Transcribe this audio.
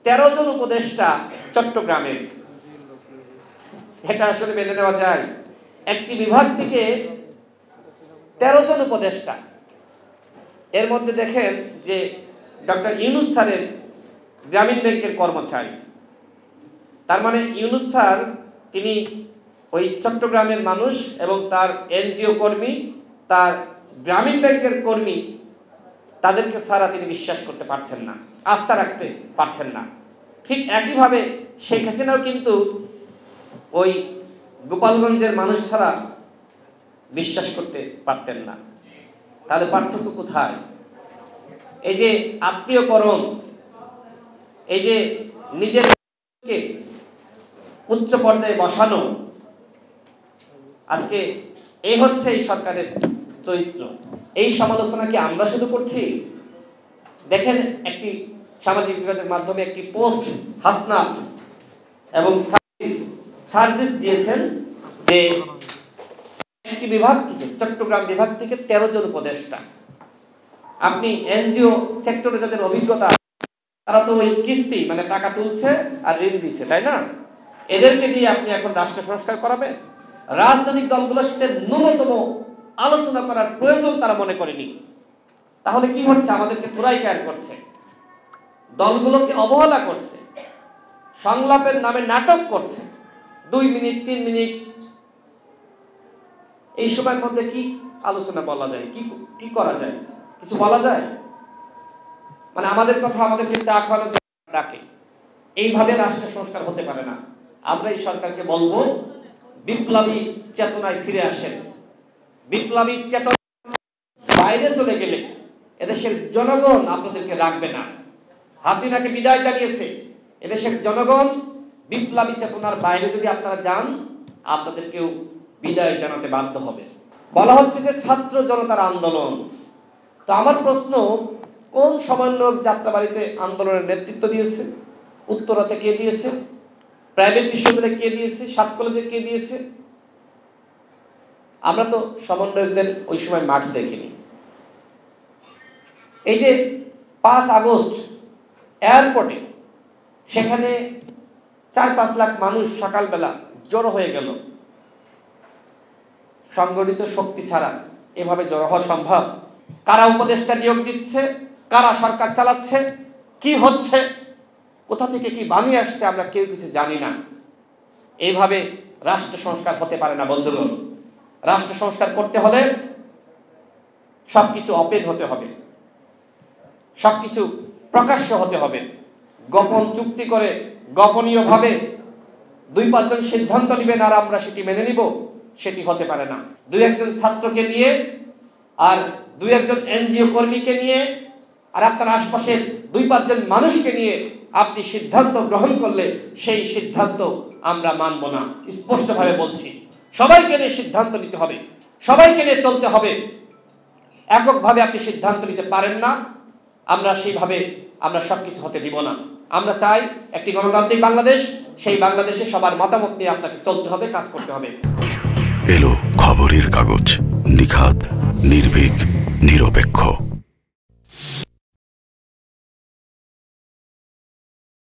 13 জন উপদেষ্টা চট্টগ্রামের, এটা আসলে মেনে নেওয়া যায়? একটি বিভাগ থেকে 13 জন উপদেষ্টা। এর মধ্যে দেখেন যে ডক্টর ইউনূস স্যারের গ্রামীণ ব্যাংকের কর্মচারী, তার মানে ইউনূস স্যার তিনি ওই চট্টগ্রামের মানুষ এবং তার এনজিও কর্মী, তার গ্রামীণ ব্যাংকের কর্মী, তাদেরকে ছাড়া তিনি বিশ্বাস করতে পারছেন না, আস্থা রাখতে পারছেন না। ঠিক একইভাবে শেখ হাসিনাও কিন্তু ওই গোপালগঞ্জের মানুষ ছাড়া বিশ্বাস করতে পারতেন না। তাহলে পার্থক্য কোথায়? এই যে আত্মীয়করণ, এই যে নিজেকে উচ্চ পর্যায়ে বসানো, আজকে এই হচ্ছে এই সরকারের চরিত্র। এই সমালোচনা কি আমরা শুধু করছি? দেখেন, একটি সামাজিক যোগাযোগ মাধ্যমে একটি পোস্ট হাসনাত এবং সার্জিস দিয়েছেন যে একটি বিভাগ থেকে, চট্টগ্রাম বিভাগ থেকে 13 জন উপদেষ্টা। আপনি এনজিও সেক্টরে যাদের অভিজ্ঞতা, তারা তো ওই কিস্তি মানে টাকা তুলছে আর ঋণ দিচ্ছে, তাই না? এদেরকে দিয়ে আপনি এখন রাষ্ট্র সংস্কার করাবেন? রাজনৈতিক দলগুলোর সাথে ন্যূনতম আলোচনা করার প্রয়োজন তারা মনে করেনি। তাহলে কি হচ্ছে? আমাদেরকে তোরাই কেয়ার করছে, দলগুলোকে অবহেলা করছে, সংলাপের নামে নাটক করছে। 2 মিনিট 3 মিনিট এই সময়ের মধ্যে কি আলোচনা বলা যায়? কি করা যায়? কিছু বলা যায়? মানে আমাদের কথা আমাদেরকে চা খাওয়ানো ডাকে। এইভাবে রাষ্ট্র সংস্কার হতে পারে না। আমরা এই সরকারকে বলবো, বিপ্লবী চেতনায় ফিরে আসেন। বিপ্লবী চেতনা বাইরে চলে গেলে এদেশের জনগণ আপনাদেরকে রাখবে না। হাসিনাকে বিদায় জানিয়েছে এদেশের জনগণ। বিপ্লবী চেতনার বাইরে যদি আপনারা যান, আপনাদেরকেও বিদায় জানাতে বাধ্য হবে। বলা হচ্ছে যে ছাত্র জনতার আন্দোলন। তো আমার প্রশ্ন, কোন সমন্বয়ক যাত্রাবাড়িতে আন্দোলনের নেতৃত্ব দিয়েছে? উত্তরাতে কে দিয়েছে? প্রাইভেট বিশ্ববিদ্যালয়ে কে দিয়েছে? 7 কলেজে কে দিয়েছে? আমরা তো সমন্বয়কদের ওই সময় মাঠ দেখিনি। এই যে 5 আগস্ট এয়ারপোর্টে, সেখানে 4-5 লাখ মানুষ সকালবেলা জড়ো হয়ে গেল। সংগঠিত শক্তি ছাড়া এভাবে জড়ো হওয়া সম্ভব? কারা উপদেষ্টা নিয়োগ দিচ্ছে? কারা সরকার চালাচ্ছে? কি হচ্ছে? কোথা থেকে কি বানিয়ে আসছে আমরা কেউ কিছু জানি না। এইভাবে রাষ্ট্র সংস্কার হতে পারে না বন্ধুগণ। রাষ্ট্র সংস্কার করতে হলে সবকিছু ওপেন হতে হবে, সবকিছু প্রকাশ্য হতে হবে। গোপন চুক্তি করে গোপনীয়ভাবে 2-5 জন সিদ্ধান্ত নেবেন আর আমরা সেটি মেনে নিব, সেটি হতে পারে না। 2-1 জন ছাত্রকে নিয়ে আর 2-1 জন এনজিও কর্মীকে নিয়ে আর আপনার আশপাশের 2-5 জন মানুষকে নিয়ে আপনি সিদ্ধান্ত গ্রহণ করলে সেই সিদ্ধান্ত আমরা মানব না। স্পষ্টভাবে বলছি, সবাইকে নিয়ে সিদ্ধান্ত নিতে হবে, সবাইকে নিয়ে চলতে হবে। এককভাবে আপনি সিদ্ধান্ত নিতে পারেন না। আমরা সেইভাবে আমরা সবকিছু হতে দিব না। আমরা চাই একটি গণতান্ত্রিক বাংলাদেশ। সেই বাংলাদেশে সবার মতামত নিয়ে আপনাকে চলতে হবে, কাজ করতে হবে। এলো খবরের কাগজ, নিখাত, নির্ভীক, নিরপেক্ষ।